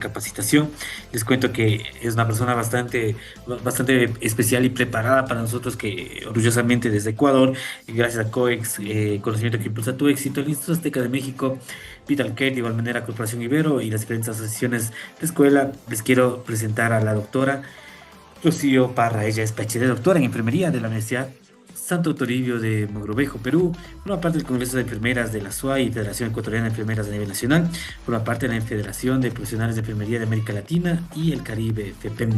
capacitación. Les cuento que es una persona bastante especial y preparada para nosotros que orgullosamente desde Ecuador, y gracias a COEX, conocimiento que impulsa tu éxito, el Instituto Azteca de México, Vitalcare, de igual manera Corporación Ibero y las diferentes asociaciones de escuela, les quiero presentar a la doctora Rocío Parra. Ella es PhD, doctora en enfermería de la Universidad Santo Toribio de Mogrovejo, Perú. Forma parte del Congreso de Enfermeras de la SUAI, Federación Ecuatoriana de Enfermeras a nivel nacional. Forma parte de la Federación de Profesionales de Enfermería de América Latina y el Caribe, FEPEM.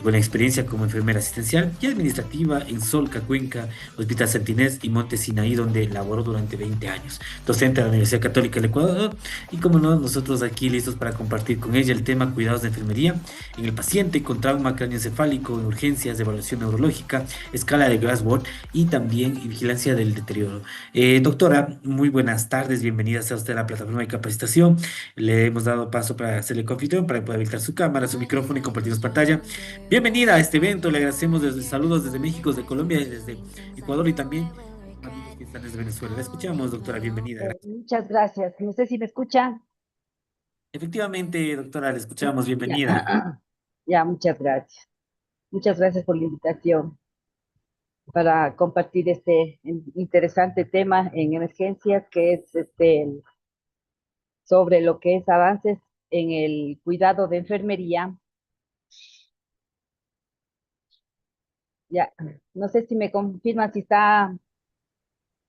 Con experiencia como enfermera asistencial y administrativa en Solca, Cuenca, Hospital Santinés y Monte Sinaí, donde laboró durante 20 años. Docente de la Universidad Católica del Ecuador. Y como no, nosotros aquí listos para compartir con ella el tema cuidados de enfermería en el paciente con trauma craneoencefálico, en urgencias de evaluación neurológica, escala de Glasgow y también vigilancia del deterioro. Doctora, muy buenas tardes, bienvenida a usted a la plataforma de capacitación. Le hemos dado paso para hacerle confitrión para poder habilitar su cámara, su micrófono y compartirnos pantalla. Bienvenida a este evento, le agradecemos desde saludos desde México, desde Colombia y desde Ecuador y también amigos que están desde Venezuela. La escuchamos, doctora, bienvenida. Gracias. Muchas gracias. No sé si me escuchan. Efectivamente, doctora, le escuchamos, Ya, bienvenida. ya, muchas gracias. Muchas gracias por la invitación para compartir este interesante tema en emergencias, que es sobre lo que es avances en el cuidado de enfermería. Ya, no sé si me confirman si está,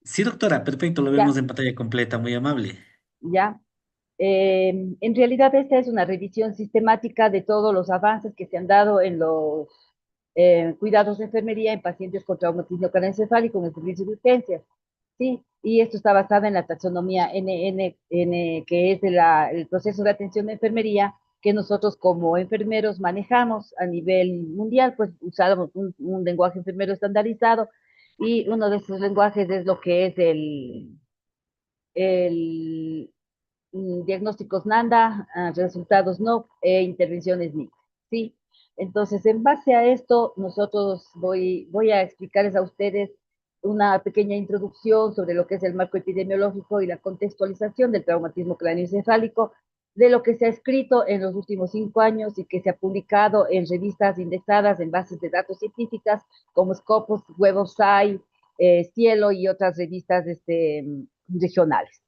Sí, doctora, perfecto, lo vemos ya, en pantalla completa, muy amable. ya. En realidad, esta es una revisión sistemática de todos los avances que se han dado en los cuidados de enfermería en pacientes con traumatismo craneoencefálico en el servicio de urgencias. Sí, y esto está basado en la taxonomía NNN, que es el proceso de atención de enfermería que nosotros como enfermeros manejamos a nivel mundial, pues usamos un lenguaje enfermero estandarizado y uno de esos lenguajes es lo que es el diagnósticos NANDA, resultados no e intervenciones NIC. ¿Sí? Entonces, en base a esto, nosotros voy a explicarles a ustedes una pequeña introducción sobre lo que es el marco epidemiológico y la contextualización del traumatismo craneoencefálico, de lo que se ha escrito en los últimos 5 años y que se ha publicado en revistas indexadas en bases de datos científicas como Scopus, Web of Science, Cielo y otras revistas regionales.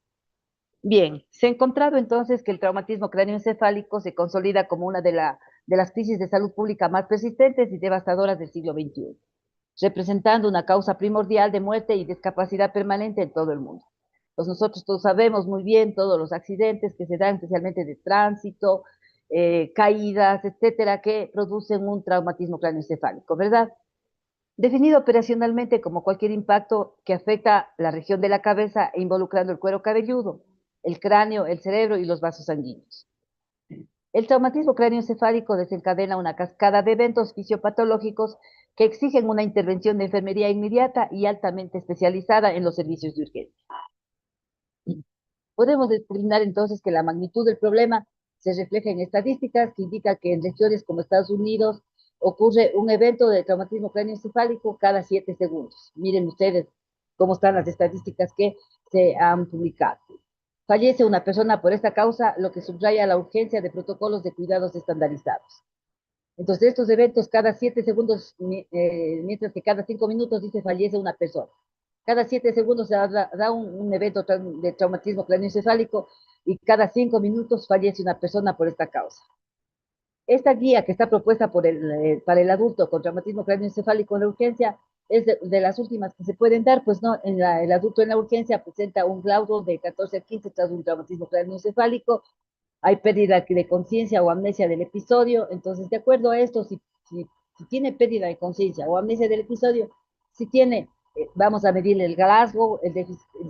Bien, se ha encontrado entonces que el traumatismo cráneoencefálico se consolida como una de las crisis de salud pública más persistentes y devastadoras del siglo XXI, representando una causa primordial de muerte y discapacidad permanente en todo el mundo. Pues nosotros todos sabemos muy bien todos los accidentes que se dan, especialmente de tránsito, caídas, etcétera, que producen un traumatismo cráneoencefálico, ¿verdad? Definido operacionalmente como cualquier impacto que afecta la región de la cabeza e involucrando el cuero cabelludo, el cráneo, el cerebro y los vasos sanguíneos. El traumatismo cráneoencefálico desencadena una cascada de eventos fisiopatológicos que exigen una intervención de enfermería inmediata y altamente especializada en los servicios de urgencia. Podemos determinar entonces que la magnitud del problema se refleja en estadísticas que indican que en regiones como Estados Unidos ocurre un evento de traumatismo cráneoencefálico cada 7 segundos. Miren ustedes cómo están las estadísticas que se han publicado. Fallece una persona por esta causa, lo que subraya la urgencia de protocolos de cuidados estandarizados. Entonces, estos eventos cada 7 segundos, mientras que cada 5 minutos dice fallece una persona. Cada 7 segundos se da un evento de traumatismo craneoencefálico y cada 5 minutos fallece una persona por esta causa. Esta guía que está propuesta para el adulto con traumatismo craneoencefálico en la urgencia es de las últimas que se pueden dar, pues no, el adulto en la urgencia presenta un glaudo de 14 a 15 tras un traumatismo craneoencefálico, hay pérdida de conciencia o amnesia del episodio. Entonces, de acuerdo a esto, si tiene pérdida de conciencia o amnesia del episodio, si tiene, vamos a medir el Glasgow, el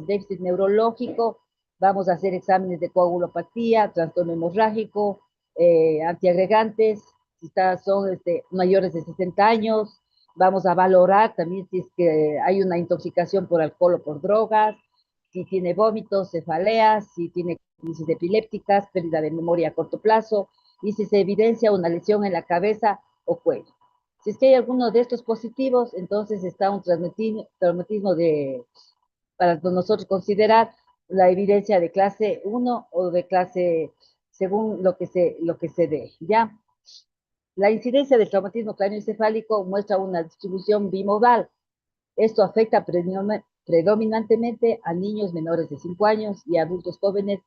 déficit neurológico, vamos a hacer exámenes de coagulopatía, trastorno hemorrágico, antiagregantes, si son mayores de 60 años, vamos a valorar también si es que hay una intoxicación por alcohol o por drogas, si tiene vómitos, cefaleas, si tiene crisis epilépticas, pérdida de memoria a corto plazo, y si se evidencia una lesión en la cabeza o cuello. Si es que hay alguno de estos positivos, entonces está un traumatismo para nosotros considerar la evidencia de clase 1 o de clase según lo que se dé, ¿ya? La incidencia del traumatismo cráneoencefálico muestra una distribución bimodal. Esto afecta predominantemente a niños menores de 5 años y a adultos jóvenes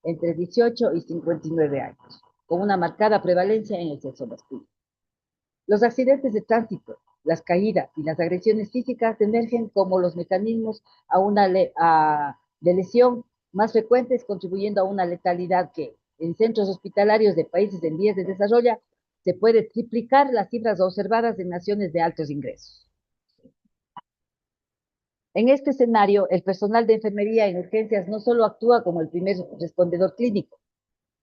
entre 18 y 59 años, con una marcada prevalencia en el sexo masculino. Los accidentes de tránsito, las caídas y las agresiones físicas emergen como los mecanismos de lesión más frecuentes, contribuyendo a una letalidad que en centros hospitalarios de países en vías de desarrollo se puede triplicar las cifras observadas en naciones de altos ingresos. En este escenario, el personal de enfermería en urgencias no solo actúa como el primer respondedor clínico,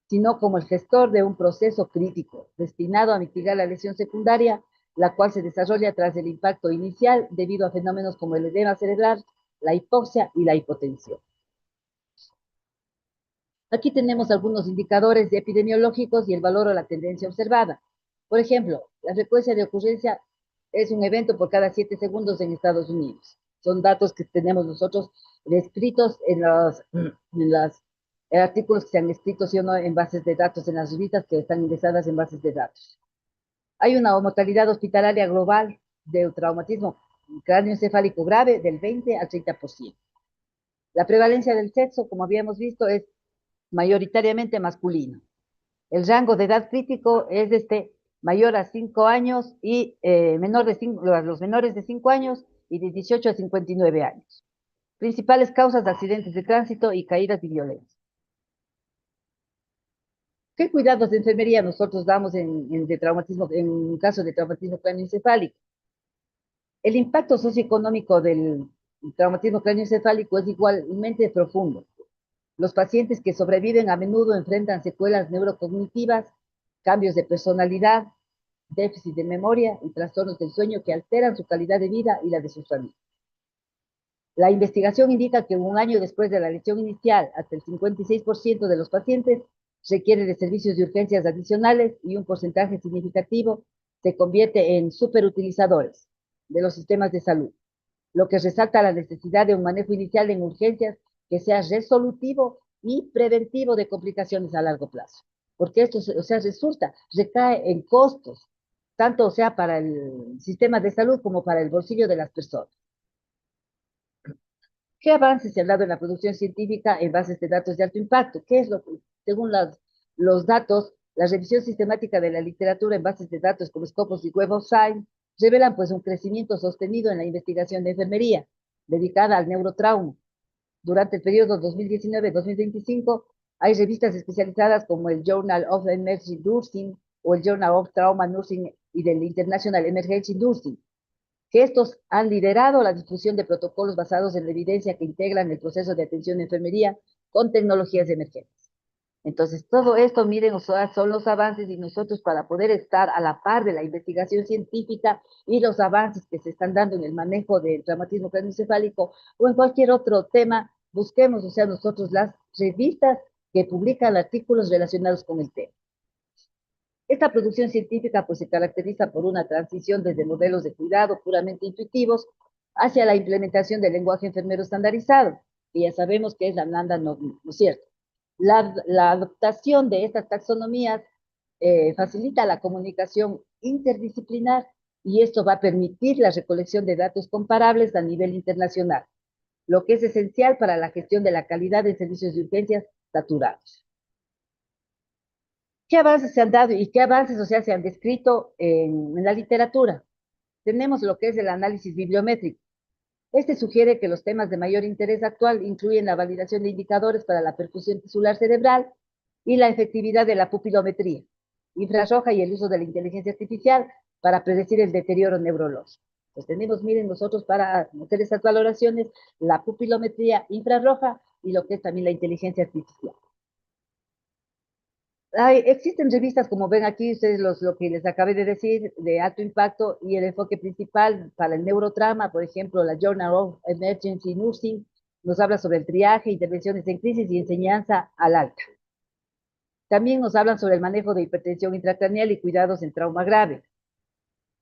sino como el gestor de un proceso crítico destinado a mitigar la lesión secundaria, la cual se desarrolla tras el impacto inicial debido a fenómenos como el edema cerebral, la hipoxia y la hipotensión. Aquí tenemos algunos indicadores epidemiológicos y el valor o la tendencia observada. Por ejemplo, la frecuencia de ocurrencia es un evento por cada 7 segundos en Estados Unidos. Son datos que tenemos nosotros descritos en los artículos que se han escrito, ¿sí o no?, en bases de datos, en las revistas que están ingresadas en bases de datos. Hay una mortalidad hospitalaria global de traumatismo cráneoencefálico grave del 20 al 30%. La prevalencia del sexo, como habíamos visto, es mayoritariamente masculino. El rango de edad crítico es mayor a 5 años y los menores de 5 años y de 18 a 59 años. Principales causas de accidentes de tránsito y caídas y violencia. ¿Qué cuidados de enfermería nosotros damos en un caso de traumatismo cráneoencefálico? El impacto socioeconómico del traumatismo cráneoencefálico es igualmente profundo. Los pacientes que sobreviven a menudo enfrentan secuelas neurocognitivas, cambios de personalidad, déficit de memoria y trastornos del sueño que alteran su calidad de vida y la de sus familias. La investigación indica que un año después de la lesión inicial, hasta el 56% de los pacientes requiere de servicios de urgencias adicionales y un porcentaje significativo se convierte en superutilizadores de los sistemas de salud, lo que resalta la necesidad de un manejo inicial en urgencias que sea resolutivo y preventivo de complicaciones a largo plazo. Porque esto, recae en costos, tanto sea para el sistema de salud como para el bolsillo de las personas. ¿Qué avances se han dado en la producción científica en bases de datos de alto impacto? ¿Qué es lo que, según los datos, la revisión sistemática de la literatura en bases de datos como Scopus y Web of Science revelan pues un crecimiento sostenido en la investigación de enfermería dedicada al neurotrauma. Durante el periodo 2019-2025 hay revistas especializadas como el Journal of Emergency Nursing o el Journal of Trauma Nursing y del International Emergency Nursing, que estos han liderado la difusión de protocolos basados en la evidencia que integran el proceso de atención de enfermería con tecnologías emergentes. Entonces, todo esto, miren, o sea, son los avances y nosotros para poder estar a la par de la investigación científica y los avances que se están dando en el manejo del traumatismo craneoencefálico o en cualquier otro tema, busquemos, o sea, nosotros las revistas que publican artículos relacionados con el tema. Esta producción científica pues se caracteriza por una transición desde modelos de cuidado puramente intuitivos hacia la implementación del lenguaje enfermero estandarizado, que ya sabemos que es la NANDA, ¿no es cierto? La adoptación de estas taxonomías facilita la comunicación interdisciplinar y esto va a permitir la recolección de datos comparables a nivel internacional, lo que es esencial para la gestión de la calidad de servicios de urgencias saturados. ¿Qué avances se han dado y qué avances, o sea, se han descrito en la literatura? Tenemos lo que es el análisis bibliométrico. Este sugiere que los temas de mayor interés actual incluyen la validación de indicadores para la perfusión tisular cerebral y la efectividad de la pupilometría infrarroja y el uso de la inteligencia artificial para predecir el deterioro neurológico. Pues tenemos, miren, nosotros para hacer estas valoraciones, la pupilometría infrarroja y lo que es también la inteligencia artificial. Existen revistas, como ven aquí ustedes lo que les acabé de decir, de alto impacto y el enfoque principal para el neurotrauma, por ejemplo, la Journal of Emergency Nursing, nos habla sobre el triaje, intervenciones en crisis y enseñanza al alta. También nos hablan sobre el manejo de hipertensión intracraneal y cuidados en trauma grave.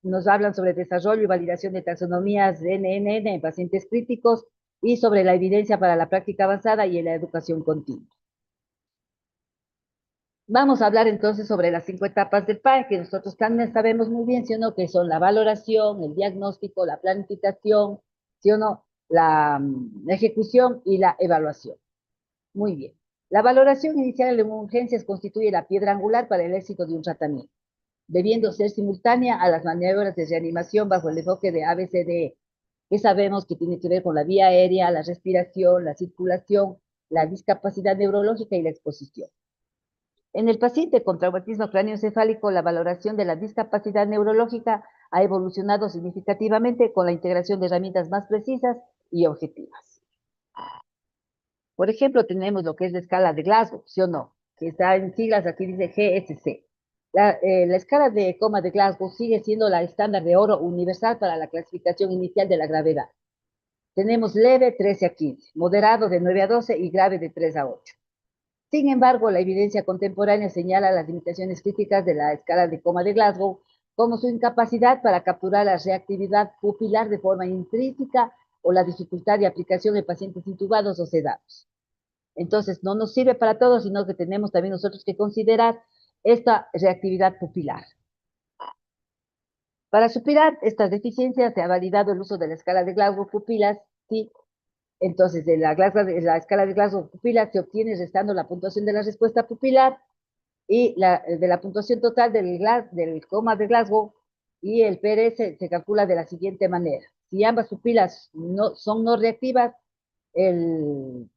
Nos hablan sobre desarrollo y validación de taxonomías NNN en pacientes críticos y sobre la evidencia para la práctica avanzada y en la educación continua. Vamos a hablar entonces sobre las 5 etapas del PAE, que nosotros también sabemos muy bien, ¿sí o no? Que son la valoración, el diagnóstico, la planificación, ¿sí o no? La ejecución y la evaluación. Muy bien. La valoración inicial en urgencias constituye la piedra angular para el éxito de un tratamiento, debiendo ser simultánea a las maniobras de reanimación bajo el enfoque de ABCDE, que sabemos que tiene que ver con la vía aérea, la respiración, la circulación, la discapacidad neurológica y la exposición. En el paciente con traumatismo cráneoencefálico, la valoración de la discapacidad neurológica ha evolucionado significativamente con la integración de herramientas más precisas y objetivas. Por ejemplo, tenemos lo que es la escala de Glasgow, ¿sí o no? Que está en siglas, aquí dice GSC. La escala de coma de Glasgow sigue siendo la estándar de oro universal para la clasificación inicial de la gravedad. Tenemos leve 13 a 15, moderado de 9 a 12 y grave de 3 a 8. Sin embargo, la evidencia contemporánea señala las limitaciones críticas de la escala de coma de Glasgow, como su incapacidad para capturar la reactividad pupilar de forma intrínseca o la dificultad de aplicación en pacientes intubados o sedados. Entonces, no nos sirve para todo, sino que tenemos también nosotros que considerar esta reactividad pupilar. Para superar estas deficiencias se ha validado el uso de la escala de Glasgow pupilas, ¿sí? Entonces, de la escala de Glasgow pupilas se obtiene restando la puntuación de la respuesta pupilar y de la puntuación total del coma de Glasgow, y el PRS se calcula de la siguiente manera. Si ambas pupilas son no reactivas, el,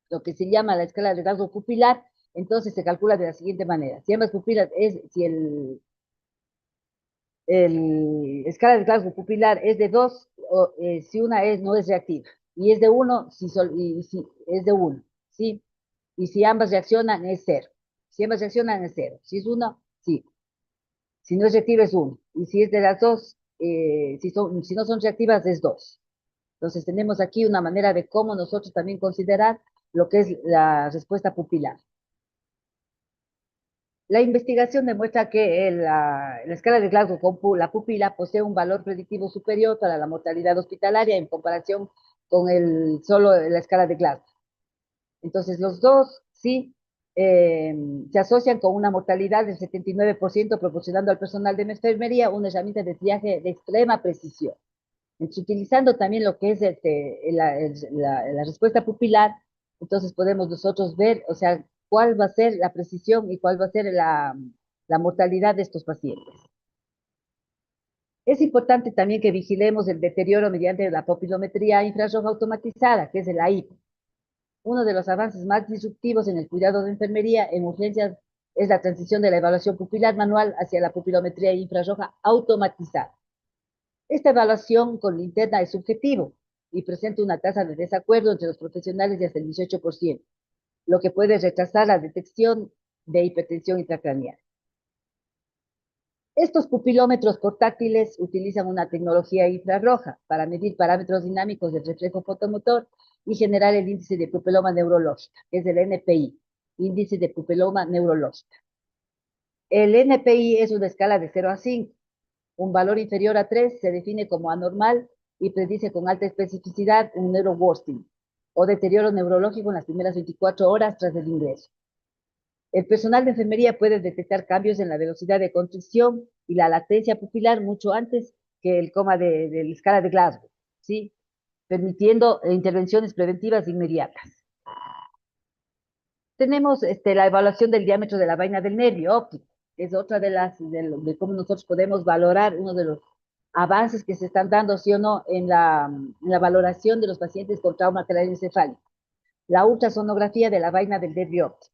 lo que se llama la escala de Glasgow pupilar, entonces se calcula de la siguiente manera. Si ambas pupilas si el escala de Glasgow pupilar es de 2, si una no es reactiva, y es de 1, si es de 1, ¿sí? Y si ambas reaccionan es 0. Si ambas reaccionan es 0. Si es 1, sí. Si no es reactiva es 1. Y si es de las dos, si no son reactivas es 2. Entonces tenemos aquí una manera de cómo nosotros también considerar lo que es la respuesta pupilar. La investigación demuestra que la escala de Glasgow con la pupila posee un valor predictivo superior para la mortalidad hospitalaria en comparación con solo la escala de Glasgow. Entonces, los dos sí eh, se asocian con una mortalidad del 79%, proporcionando al personal de enfermería una herramienta de triaje de extrema precisión. Entonces, utilizando también lo que es la respuesta pupilar, entonces podemos nosotros ver, o sea, cuál va a ser la precisión y cuál va a ser la mortalidad de estos pacientes. Es importante también que vigilemos el deterioro mediante la pupilometría infrarroja automatizada, que es el AIP. Uno de los avances más disruptivos en el cuidado de enfermería en urgencias es la transición de la evaluación pupilar manual hacia la pupilometría infrarroja automatizada. Esta evaluación con linterna es subjetivo y presenta una tasa de desacuerdo entre los profesionales de hasta el 18%, lo que puede retrasar la detección de hipertensión intracraneal. Estos pupilómetros portátiles utilizan una tecnología infrarroja para medir parámetros dinámicos del reflejo fotomotor y generar el índice de pupiloma neurológica, que es el NPI, índice de pupiloma neurológica. El NPI es una escala de 0 a 5. Un valor inferior a 3 se define como anormal y predice con alta especificidad un neuroworsting o deterioro neurológico en las primeras 24 horas tras el ingreso. El personal de enfermería puede detectar cambios en la velocidad de constricción y la latencia pupilar mucho antes que el coma de la escala de Glasgow, ¿sí? Permitiendo intervenciones preventivas inmediatas. Tenemos la evaluación del diámetro de la vaina del nervio óptico, que es otra de cómo nosotros podemos valorar uno de los avances que se están dando, sí o no, en la valoración de los pacientes con trauma craneoencefálico. La ultrasonografía de la vaina del nervio óptico.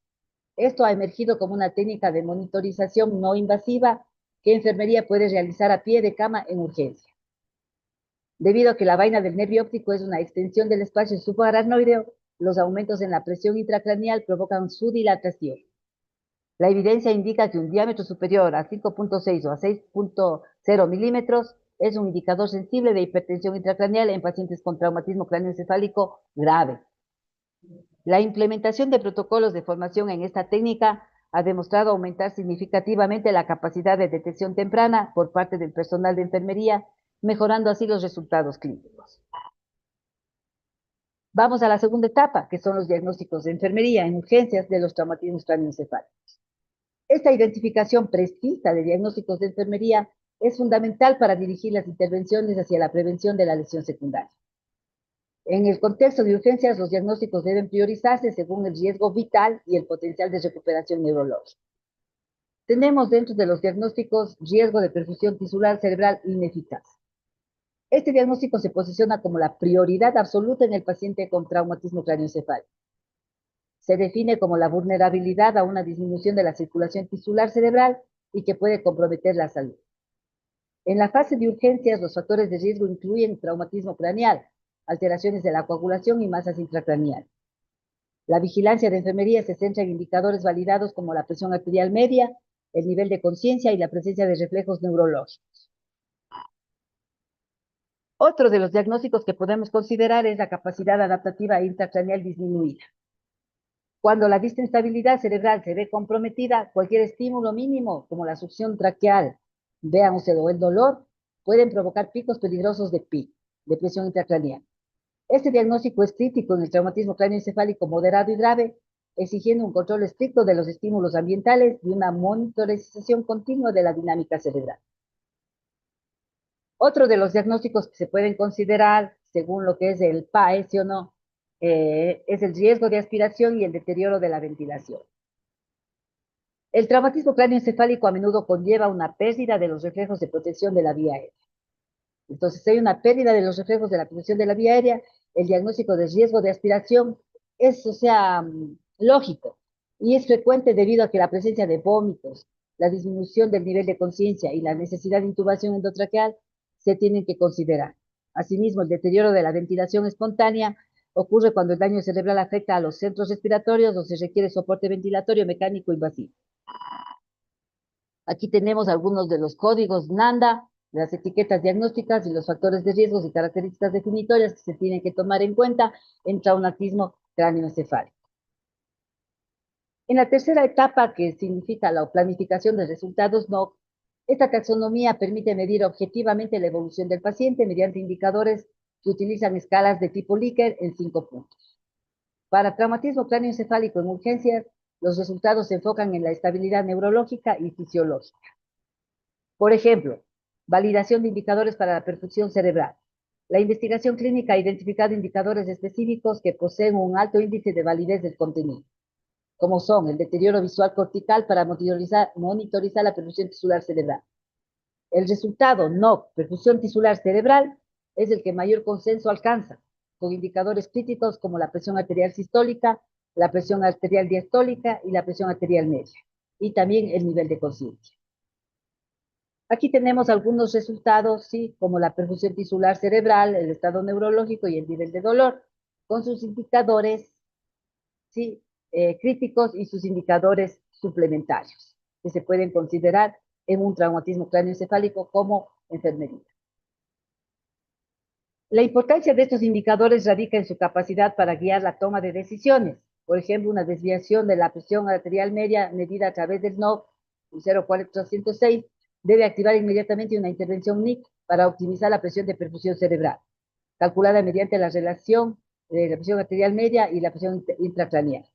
Esto ha emergido como una técnica de monitorización no invasiva que enfermería puede realizar a pie de cama en urgencia. Debido a que la vaina del nervio óptico es una extensión del espacio subaracnoideo, los aumentos en la presión intracraneal provocan su dilatación. La evidencia indica que un diámetro superior a 5.6 o a 6.0 milímetros es un indicador sensible de hipertensión intracraneal en pacientes con traumatismo cráneoencefálico grave. La implementación de protocolos de formación en esta técnica ha demostrado aumentar significativamente la capacidad de detección temprana por parte del personal de enfermería, mejorando así los resultados clínicos. Vamos a la segunda etapa, que son los diagnósticos de enfermería en urgencias de los traumatismos cráneoencefálicos. Esta identificación precisa de diagnósticos de enfermería es fundamental para dirigir las intervenciones hacia la prevención de la lesión secundaria. En el contexto de urgencias, los diagnósticos deben priorizarse según el riesgo vital y el potencial de recuperación neurológica. Tenemos dentro de los diagnósticos riesgo de perfusión tisular cerebral ineficaz. Este diagnóstico se posiciona como la prioridad absoluta en el paciente con traumatismo craneoencefálico. Se define como la vulnerabilidad a una disminución de la circulación tisular cerebral y que puede comprometer la salud. En la fase de urgencias, los factores de riesgo incluyen traumatismo craneal, alteraciones de la coagulación y masas intracraneales. La vigilancia de enfermería se centra en indicadores validados como la presión arterial media, el nivel de conciencia y la presencia de reflejos neurológicos. Otro de los diagnósticos que podemos considerar es la capacidad adaptativa intracraneal disminuida. Cuando la distensibilidad cerebral se ve comprometida, cualquier estímulo mínimo, como la succión traqueal, vean usted, o el dolor, pueden provocar picos peligrosos de PIC, de presión intracraneal. Este diagnóstico es crítico en el traumatismo cráneoencefálico moderado y grave, exigiendo un control estricto de los estímulos ambientales y una monitorización continua de la dinámica cerebral. Otro de los diagnósticos que se pueden considerar, según lo que es el PAE, ¿sí o no? Es el riesgo de aspiración y el deterioro de la ventilación. El traumatismo cráneoencefálico a menudo conlleva una pérdida de los reflejos de protección de la vía aérea. Entonces, si hay una pérdida de los reflejos de la protección de la vía aérea, el diagnóstico de riesgo de aspiración es, o sea, lógico y es frecuente debido a que la presencia de vómitos, la disminución del nivel de conciencia y la necesidad de intubación endotraqueal se tienen que considerar. Asimismo, el deterioro de la ventilación espontánea ocurre cuando el daño cerebral afecta a los centros respiratorios o se requiere soporte ventilatorio mecánico invasivo. Aquí tenemos algunos de los códigos NANDA, las etiquetas diagnósticas y los factores de riesgos y características definitorias que se tienen que tomar en cuenta en traumatismo cráneoencefálico. En la tercera etapa, que significa la planificación de resultados NOC, esta taxonomía permite medir objetivamente la evolución del paciente mediante indicadores que utilizan escalas de tipo Likert en 5 puntos. Para traumatismo cráneoencefálico en urgencias, los resultados se enfocan en la estabilidad neurológica y fisiológica. Por ejemplo, validación de indicadores para la perfusión cerebral. La investigación clínica ha identificado indicadores específicos que poseen un alto índice de validez del contenido, como son el deterioro visual cortical para monitorizar la perfusión tisular cerebral. El resultado no perfusión tisular cerebral es el que mayor consenso alcanza, con indicadores críticos como la presión arterial sistólica, la presión arterial diastólica y la presión arterial media, y también el nivel de conciencia. Aquí tenemos algunos resultados, ¿sí? Como la perfusión tisular cerebral, el estado neurológico y el nivel de dolor, con sus indicadores, ¿sí? Críticos y sus indicadores suplementarios, que se pueden considerar en un traumatismo cráneoencefálico como enfermería. La importancia de estos indicadores radica en su capacidad para guiar la toma de decisiones. Por ejemplo, una desviación de la presión arterial media medida a través del NOC 0,406 debe activar inmediatamente una intervención NIC para optimizar la presión de perfusión cerebral, calculada mediante la relación de la presión arterial media y la presión intracraneal.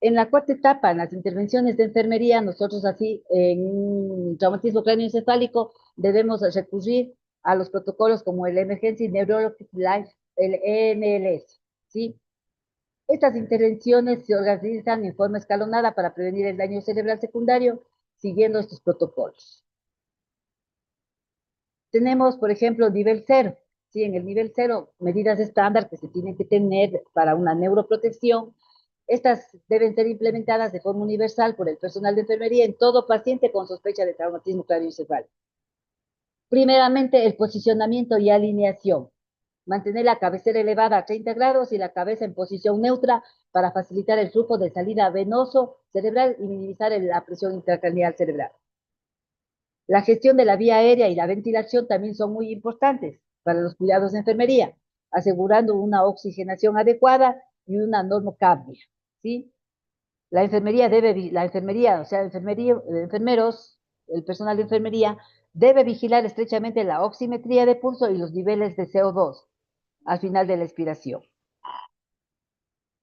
En la cuarta etapa, en las intervenciones de enfermería, nosotros así, en un traumatismo cráneoencefálico, debemos recurrir a los protocolos como el Emergency Neurologic Life, el ENLS, ¿sí? Estas intervenciones se organizan en forma escalonada para prevenir el daño cerebral secundario, siguiendo estos protocolos. Tenemos, por ejemplo, nivel 0. ¿Sí? En el nivel 0, medidas estándar que se tienen que tener para una neuroprotección. Estas deben ser implementadas de forma universal por el personal de enfermería en todo paciente con sospecha de traumatismo craneoencefálico. Primeramente, el posicionamiento y alineación. Mantener la cabecera elevada a 30 grados y la cabeza en posición neutra para facilitar el flujo de salida venoso cerebral y minimizar la presión intracraneal cerebral. La gestión de la vía aérea y la ventilación también son muy importantes para los cuidados de enfermería, asegurando una oxigenación adecuada y una normocapnia, ¿sí? La enfermería, o sea, enfermeros, el personal de enfermería debe vigilar estrechamente la oximetría de pulso y los niveles de CO2, al final de la expiración.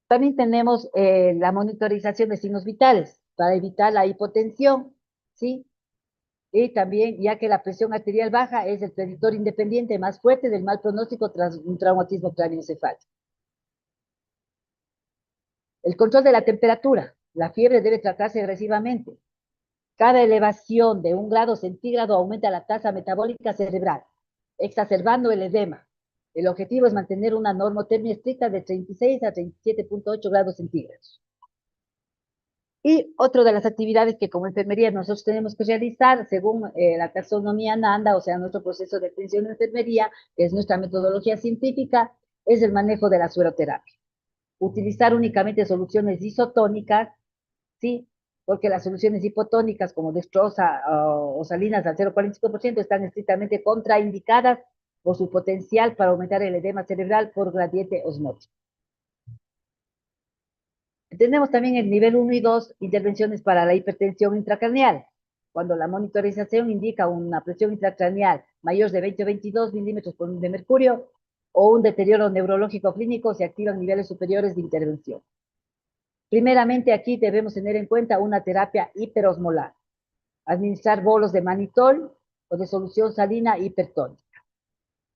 También tenemos la monitorización de signos vitales para evitar la hipotensión, ¿sí? Y también, ya que la presión arterial baja es el predictor independiente más fuerte del mal pronóstico tras un traumatismo craneoencefálico. El control de la temperatura. La fiebre debe tratarse agresivamente. Cada elevación de 1 grado centígrado aumenta la tasa metabólica cerebral, exacerbando el edema. El objetivo es mantener una normotermia estricta de 36 a 37,8 grados centígrados. Y otra de las actividades que como enfermería nosotros tenemos que realizar, según la taxonomía NANDA, o sea, nuestro proceso de atención de enfermería, que es nuestra metodología científica, es el manejo de la sueroterapia. Utilizar únicamente soluciones isotónicas, ¿sí? Porque las soluciones hipotónicas como dextrosa o salinas al 0,45% están estrictamente contraindicadas por su potencial para aumentar el edema cerebral por gradiente osmótico. Tenemos también el nivel 1 y 2, intervenciones para la hipertensión intracraneal. Cuando la monitorización indica una presión intracraneal mayor de 20 o 22 milímetros de mercurio o un deterioro neurológico clínico, se activan niveles superiores de intervención. Primeramente, aquí debemos tener en cuenta una terapia hiperosmolar. Administrar bolos de manitol o de solución salina hipertónica.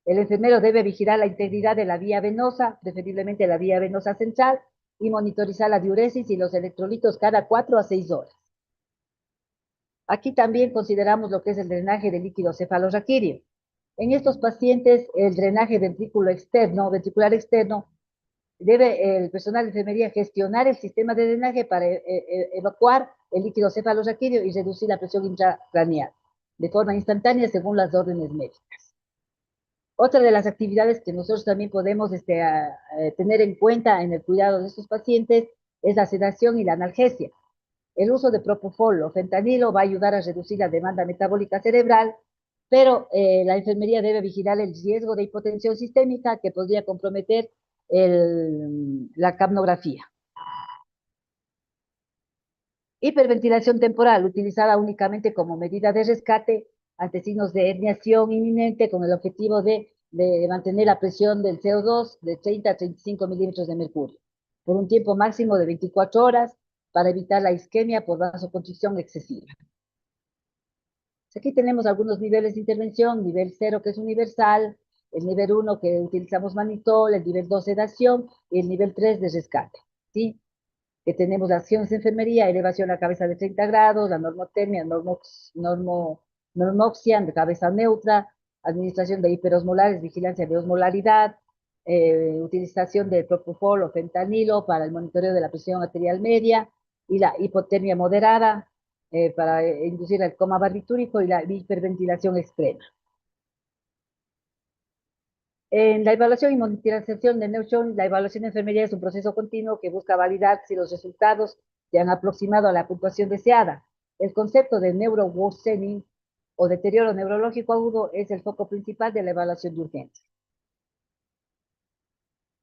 El enfermero debe vigilar la integridad de la vía venosa, preferiblemente la vía venosa central, y monitorizar la diuresis y los electrolitos cada 4 a 6 horas. Aquí también consideramos lo que es el drenaje de líquido cefalorraquídeo. En estos pacientes, el drenaje ventricular externo, debe el personal de enfermería gestionar el sistema de drenaje para evacuar el líquido cefalorraquídeo y reducir la presión intracraneal de forma instantánea según las órdenes médicas. Otra de las actividades que nosotros también podemos tener en cuenta en el cuidado de estos pacientes es la sedación y la analgesia. El uso de propofol o fentanilo va a ayudar a reducir la demanda metabólica cerebral, pero la enfermería debe vigilar el riesgo de hipotensión sistémica que podría comprometer la capnografía. Hiperventilación temporal, utilizada únicamente como medida de rescate ante signos de herniación inminente con el objetivo de mantener la presión del CO2 de 30 a 35 milímetros de mercurio por un tiempo máximo de 24 horas para evitar la isquemia por vasoconstricción excesiva. Aquí tenemos algunos niveles de intervención: nivel 0 que es universal, el nivel 1 que utilizamos manitol, el nivel 2 sedación y el nivel 3 de rescate, ¿sí? Que tenemos acciones de enfermería, elevación a cabeza de 30 grados, la normotermia, normoxia de cabeza neutra, administración de hiperosmolares, vigilancia de osmolaridad, utilización de propofol o fentanilo para el monitoreo de la presión arterial media y la hipotermia moderada para inducir el coma barbitúrico y la hiperventilación extrema. En la evaluación y monitorización de Neutron, la evaluación de enfermería es un proceso continuo que busca validar si los resultados se han aproximado a la puntuación deseada. El concepto de neuroworsening o deterioro neurológico agudo es el foco principal de la evaluación de urgencia.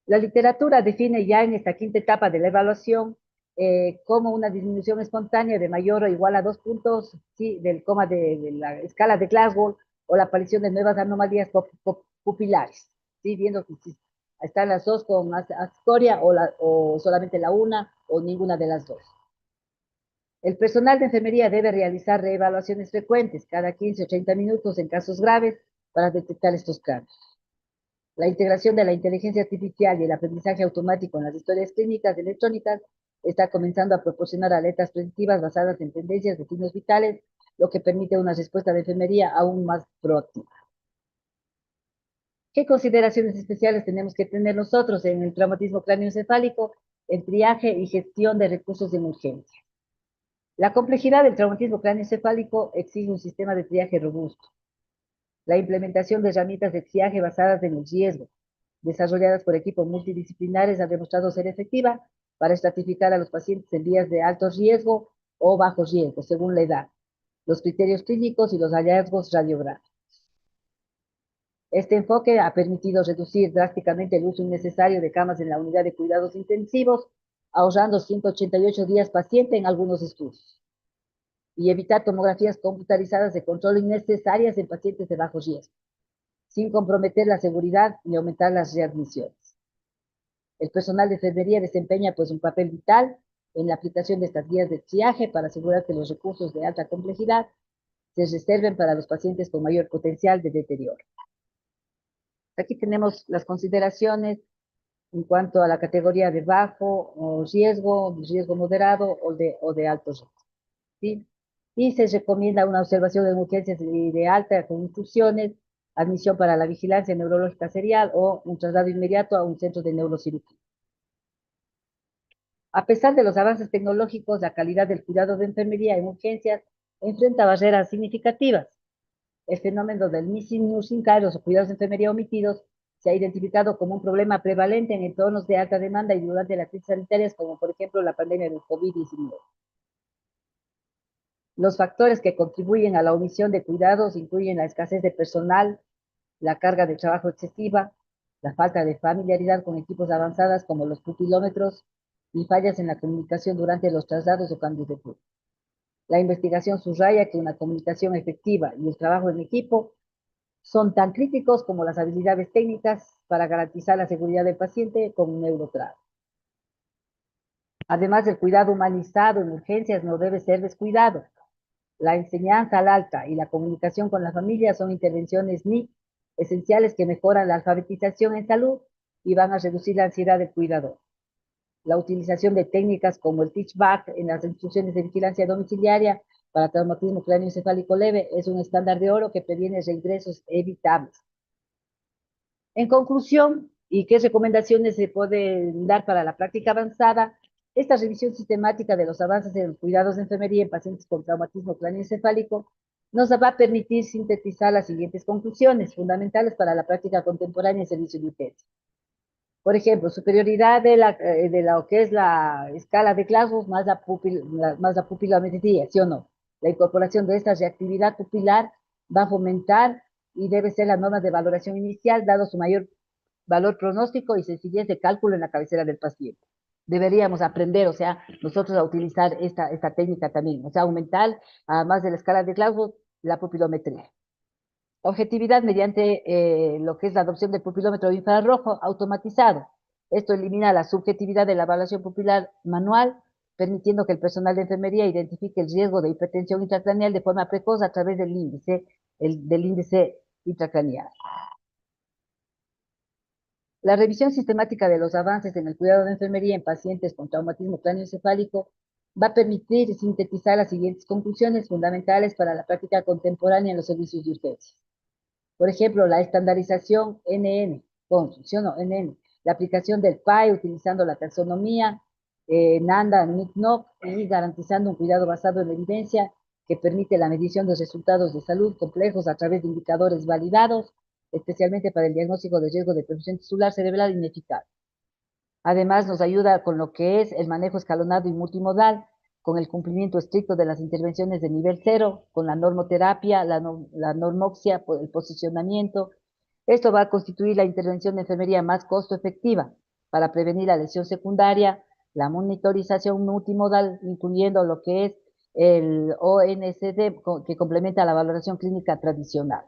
La literatura define ya en esta quinta etapa de la evaluación como una disminución espontánea de mayor o igual a 2 puntos, ¿sí?, del coma de la escala de Glasgow, o la aparición de nuevas anomalías pupilares, ¿sí?, viendo que si están las dos con ascoria o solamente la una o ninguna de las dos. El personal de enfermería debe realizar reevaluaciones frecuentes, cada 15 o 30 minutos en casos graves, para detectar estos cambios. La integración de la inteligencia artificial y el aprendizaje automático en las historias clínicas electrónicas está comenzando a proporcionar alertas predictivas basadas en tendencias de signos vitales, lo que permite una respuesta de enfermería aún más proactiva. ¿Qué consideraciones especiales tenemos que tener nosotros en el traumatismo cráneoencefálico, el triaje y gestión de recursos de emergencia? La complejidad del traumatismo cráneoencefálico exige un sistema de triaje robusto. La implementación de herramientas de triaje basadas en el riesgo, desarrolladas por equipos multidisciplinares, ha demostrado ser efectiva para estratificar a los pacientes en vías de alto riesgo o bajo riesgo, según la edad, los criterios clínicos y los hallazgos radiográficos. Este enfoque ha permitido reducir drásticamente el uso innecesario de camas en la unidad de cuidados intensivos, ahorrando 188 días paciente en algunos estudios, y evitar tomografías computarizadas de control innecesarias en pacientes de bajo riesgo. sin comprometer la seguridad ni aumentar las readmisiones. El personal de enfermería desempeña pues un papel vital en la aplicación de estas guías de triaje para asegurar que los recursos de alta complejidad se reserven para los pacientes con mayor potencial de deterioro. Aquí tenemos las consideraciones en cuanto a la categoría de bajo riesgo, riesgo moderado o de alto riesgo. ¿Sí? Y se recomienda una observación en urgencias de alta con infusiones, admisión para la vigilancia neurológica serial o un traslado inmediato a un centro de neurocirugía. A pesar de los avances tecnológicos, la calidad del cuidado de enfermería en urgencias enfrenta barreras significativas. El fenómeno del missing nursing care, los cuidados de enfermería omitidos, se ha identificado como un problema prevalente en entornos de alta demanda y durante las crisis sanitarias, como por ejemplo la pandemia del COVID-19. Los factores que contribuyen a la omisión de cuidados incluyen la escasez de personal, la carga de trabajo excesiva, la falta de familiaridad con equipos avanzados como los pupilómetros y fallas en la comunicación durante los traslados o cambios de turno. La investigación subraya que una comunicación efectiva y el trabajo en equipo son tan críticos como las habilidades técnicas para garantizar la seguridad del paciente con un neurotrauma. Además, el cuidado humanizado en urgencias no debe ser descuidado. La enseñanza al alta y la comunicación con la familia son intervenciones NIC esenciales que mejoran la alfabetización en salud y van a reducir la ansiedad del cuidador. La utilización de técnicas como el teach back en las instrucciones de vigilancia domiciliaria para traumatismo cráneoencefálico leve es un estándar de oro que previene reingresos evitables. En conclusión, ¿y qué recomendaciones se pueden dar para la práctica avanzada? Esta revisión sistemática de los avances en los cuidados de enfermería en pacientes con traumatismo cráneoencefálico nos va a permitir sintetizar las siguientes conclusiones fundamentales para la práctica contemporánea en servicios de urgencia. Por ejemplo, superioridad de lo que es la escala de Glasgow más la pupilometría, ¿sí o no? La incorporación de esta reactividad pupilar va a fomentar y debe ser la norma de valoración inicial, dado su mayor valor pronóstico y sencillez de cálculo en la cabecera del paciente. Deberíamos aprender, o sea, nosotros a utilizar esta técnica también, o sea, aumentar, además de la escala de Glasgow, la pupilometría. Objetividad mediante lo que es la adopción del pupilómetro infrarrojo automatizado. Esto elimina la subjetividad de la evaluación pupilar manual, permitiendo que el personal de enfermería identifique el riesgo de hipertensión intracraneal de forma precoz a través del índice intracraneal. La revisión sistemática de los avances en el cuidado de enfermería en pacientes con traumatismo cráneoencefálico va a permitir sintetizar las siguientes conclusiones fundamentales para la práctica contemporánea en los servicios de urgencia. Por ejemplo, la estandarización NN, construcción o NN, la aplicación del PAI utilizando la taxonomía, NANDA, NICNOC y garantizando un cuidado basado en evidencia que permite la medición de resultados de salud complejos a través de indicadores validados, especialmente para el diagnóstico de riesgo de perfusión tisular cerebral ineficaz. Además, nos ayuda con lo que es el manejo escalonado y multimodal, con el cumplimiento estricto de las intervenciones de nivel cero, con la normoterapia, la normoxia, el posicionamiento. Esto va a constituir la intervención de enfermería más costo efectiva para prevenir la lesión secundaria, la monitorización multimodal, incluyendo lo que es el ONCD, que complementa la valoración clínica tradicional.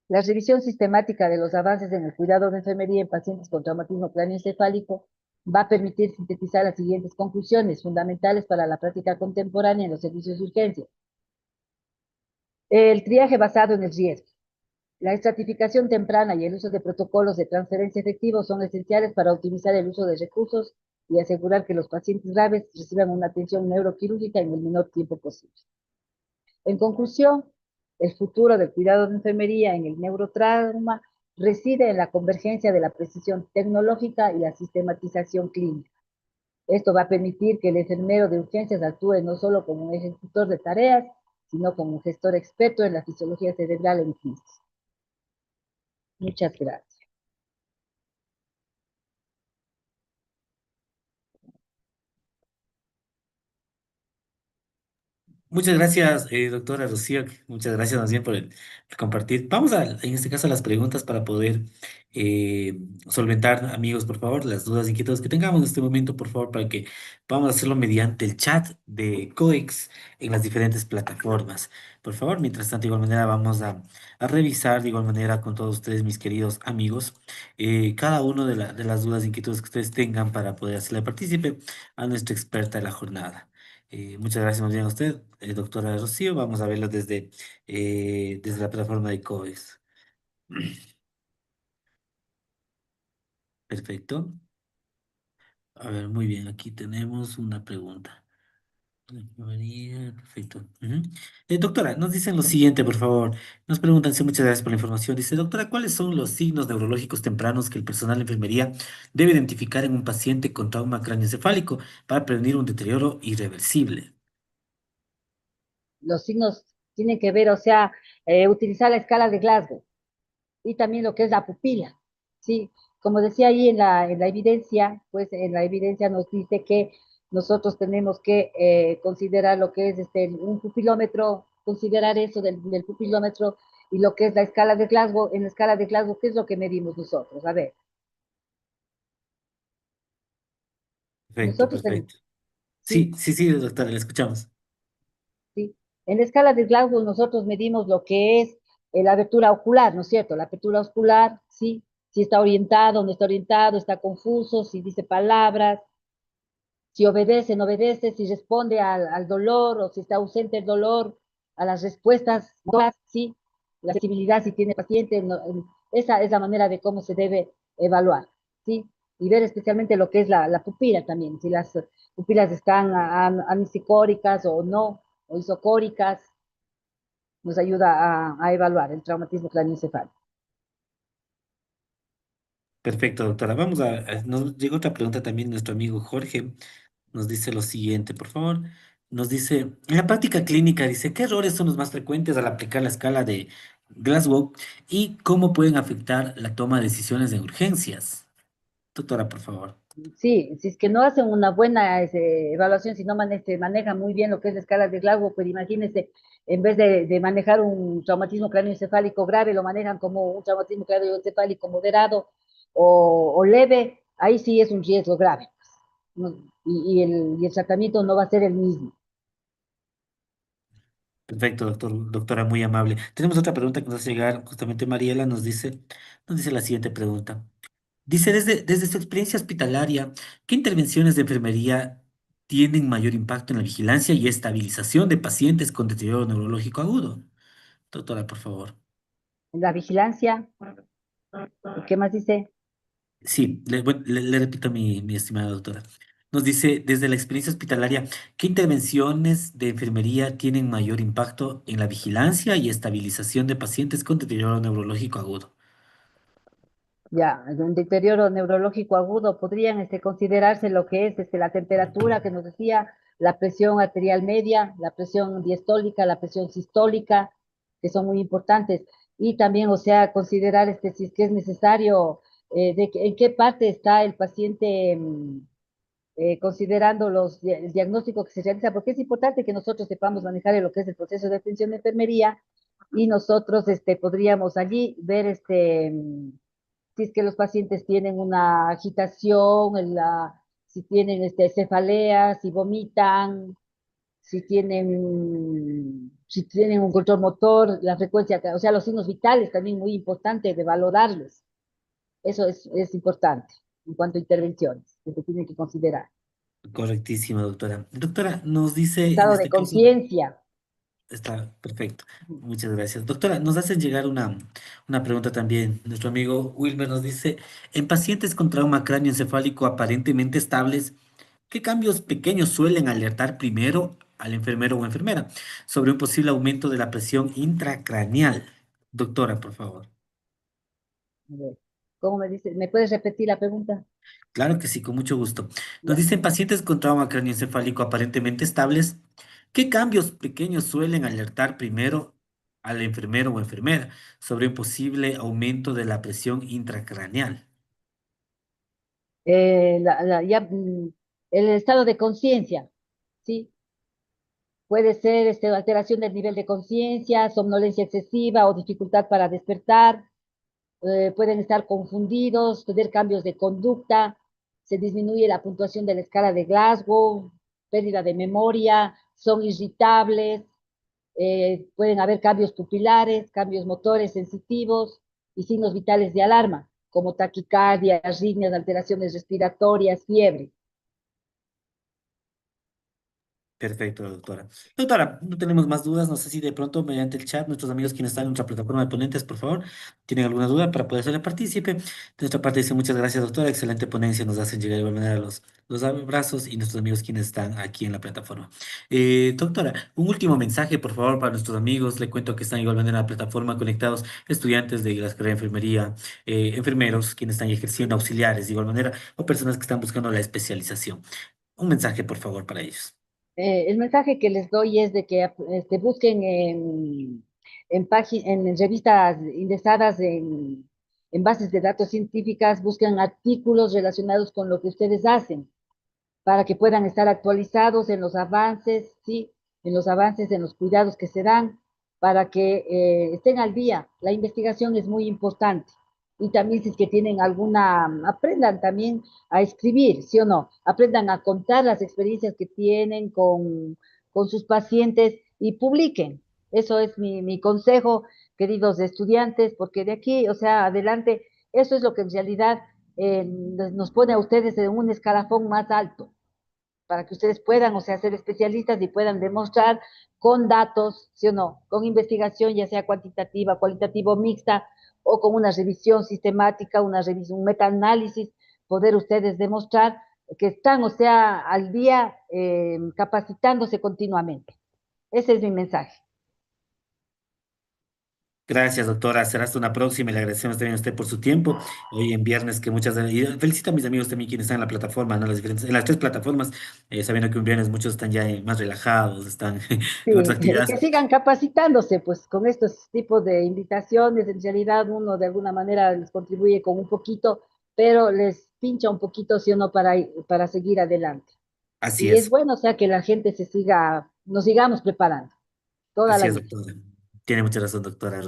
La revisión sistemática de los avances en el cuidado de enfermería en pacientes con traumatismo cráneoencefálico va a permitir sintetizar las siguientes conclusiones fundamentales para la práctica contemporánea en los servicios de urgencia. El triaje basado en el riesgo. La estratificación temprana y el uso de protocolos de transferencia efectivos son esenciales para optimizar el uso de recursos y asegurar que los pacientes graves reciban una atención neuroquirúrgica en el menor tiempo posible. En conclusión, el futuro del cuidado de enfermería en el neurotrauma reside en la convergencia de la precisión tecnológica y la sistematización clínica. Esto va a permitir que el enfermero de urgencias actúe no solo como un ejecutor de tareas, sino como un gestor experto en la fisiología cerebral en crisis. Muchas gracias. Muchas gracias, doctora Rocío. Muchas gracias más bien por compartir. Vamos a, en este caso, a las preguntas para poder solventar, amigos, por favor, las dudas y inquietudes que tengamos en este momento, por favor, para que podamos hacerlo mediante el chat de COEX en las diferentes plataformas. Por favor, mientras tanto, de igual manera, vamos a revisar de igual manera con todos ustedes, mis queridos amigos, cada uno de las dudas e inquietudes que ustedes tengan para poder hacerle partícipe a nuestra experta de la jornada. Muchas gracias más bien a usted, doctora Rocío. Vamos a verlo desde la plataforma de COES. Perfecto. A ver, muy bien. Aquí tenemos una pregunta. María, perfecto. Ujú. Doctora, nos dicen lo siguiente, por favor. Nos preguntan, sí, muchas gracias por la información. Dice, doctora, ¿cuáles son los signos neurológicos tempranos que el personal de enfermería debe identificar en un paciente con trauma craneoencefálico para prevenir un deterioro irreversible? Los signos tienen que ver, o sea, utilizar la escala de Glasgow y también lo que es la pupila, ¿sí? Como decía ahí en la evidencia, pues en la evidencia nos dice que nosotros tenemos que considerar lo que es un pupilómetro, considerar eso del pupilómetro y lo que es la escala de Glasgow. En la escala de Glasgow, ¿qué es lo que medimos nosotros? A ver, Perfecto, nosotros tenemos, perfecto. sí, Sí, sí, sí, doctora, le escuchamos. sí. En la escala de Glasgow nosotros medimos lo que es la abertura ocular, ¿no es cierto? La abertura ocular, sí, si está orientado, no está orientado, está confuso, si dice palabras, si obedece, no obedece, si responde al dolor o si está ausente el dolor, a las respuestas, sí, la sensibilidad si tiene paciente, no, esa es la manera de cómo se debe evaluar, sí, y ver especialmente lo que es la pupila también, si las pupilas están anisicóricas o no, o isocóricas, nos ayuda a evaluar el traumatismo craneoencefálico. Perfecto, doctora. Vamos nos llegó otra pregunta también, nuestro amigo Jorge nos dice lo siguiente, por favor. Nos dice, en la práctica clínica, dice, ¿qué errores son los más frecuentes al aplicar la escala de Glasgow y cómo pueden afectar la toma de decisiones de urgencias? Doctora, por favor. Sí, si es que no hacen una buena evaluación, si no se maneja muy bien lo que es la escala de Glasgow, pues imagínense, en vez de manejar un traumatismo cráneoencefálico grave, lo manejan como un traumatismo cráneoencefálico moderado o leve, ahí sí es un riesgo grave, pues, ¿no? Y el tratamiento no va a ser el mismo. Perfecto, doctora, muy amable. Tenemos otra pregunta que nos hace llegar, justamente Mariela nos dice la siguiente pregunta. Dice, desde su experiencia hospitalaria, ¿qué intervenciones de enfermería tienen mayor impacto en la vigilancia y estabilización de pacientes con deterioro neurológico agudo? Doctora, por favor. La vigilancia, ¿qué más dice? Sí, le repito mi estimada doctora. Nos dice, desde la experiencia hospitalaria, ¿qué intervenciones de enfermería tienen mayor impacto en la vigilancia y estabilización de pacientes con deterioro neurológico agudo? Ya, un deterioro neurológico agudo podrían considerarse lo que es la temperatura que nos decía, la presión arterial media, la presión diastólica, la presión sistólica, que son muy importantes. Y también, o sea, considerar si es que es necesario, en qué parte está el paciente, considerando el diagnóstico que se realiza, porque es importante que nosotros sepamos manejar lo que es el proceso de atención de enfermería y nosotros podríamos allí ver si es que los pacientes tienen una agitación, si tienen cefaleas, si vomitan, si tienen un control motor, la frecuencia, o sea, los signos vitales también muy importante de valorarlos. Eso es importante en cuanto a intervenciones que se tienen que considerar. Correctísimo, doctora. Doctora, nos dice en Estado de este caso. conciencia. Está perfecto. Muchas gracias. Doctora, nos hacen llegar una pregunta también. Nuestro amigo Wilmer nos dice, en pacientes con trauma cráneoencefálico aparentemente estables, ¿qué cambios pequeños suelen alertar primero al enfermero o enfermera sobre un posible aumento de la presión intracraneal? Doctora, por favor. A ver, ¿cómo me dice? ¿Me puedes repetir la pregunta? Claro que sí, con mucho gusto. Nos Ya. dicen pacientes con trauma cráneoencefálico aparentemente estables, ¿qué cambios pequeños suelen alertar primero al enfermero o enfermera sobre un posible aumento de la presión intracraneal? El estado de conciencia, ¿sí? Puede ser alteración del nivel de conciencia, somnolencia excesiva o dificultad para despertar. Pueden estar confundidos, tener cambios de conducta, se disminuye la puntuación de la escala de Glasgow, pérdida de memoria, son irritables, pueden haber cambios pupilares, cambios motores sensitivos y signos vitales de alarma, como taquicardia, arritmias, alteraciones respiratorias, fiebre. Perfecto, doctora. Doctora, no tenemos más dudas. No sé si de pronto mediante el chat, nuestros amigos quienes están en nuestra plataforma de ponentes, por favor, tienen alguna duda para poder hacerle partícipe. De nuestra parte, dice muchas gracias, doctora. Excelente ponencia. Nos hacen llegar de igual manera los abrazos y nuestros amigos quienes están aquí en la plataforma. Doctora, un último mensaje, por favor, para nuestros amigos. Le cuento que están de igual manera en la plataforma conectados estudiantes de la carrera de enfermería, enfermeros quienes están ejerciendo auxiliares de igual manera o personas que están buscando la especialización. Un mensaje, por favor, para ellos. El mensaje que les doy es de que busquen en revistas indexadas en bases de datos científicas, busquen artículos relacionados con lo que ustedes hacen para que puedan estar actualizados en los avances, ¿sí? En los avances, en los cuidados que se dan, para que estén al día. La investigación es muy importante. Y también si es que tienen alguna, aprendan también a escribir, ¿sí o no? Aprendan a contar las experiencias que tienen con sus pacientes y publiquen. Eso es mi consejo, queridos estudiantes, porque de aquí, o sea, adelante, eso es lo que en realidad nos pone a ustedes en un escalafón más alto para que ustedes puedan, o sea, ser especialistas y puedan demostrar con datos, ¿sí o no? Con investigación, ya sea cuantitativa, cualitativo, mixta, o con una revisión sistemática, una revisión, un metaanálisis, poder ustedes demostrar que están, o sea, al día capacitándose continuamente. Ese es mi mensaje. Gracias, doctora. Será hasta una próxima y le agradecemos también a usted por su tiempo. Hoy en viernes, que muchas y felicito a mis amigos también quienes están en la plataforma, ¿no? En las tres plataformas, sabiendo que un viernes muchos están ya más relajados, están en otras Sí, y actividades. que sigan capacitándose, pues con estos tipos de invitaciones, en realidad uno de alguna manera les contribuye con un poquito, pero les pincha un poquito, sí o no, para seguir adelante. Así Y es es, bueno, o sea, que la gente nos sigamos preparando, toda así la es, vida. doctora. Tiene mucha razón, doctora.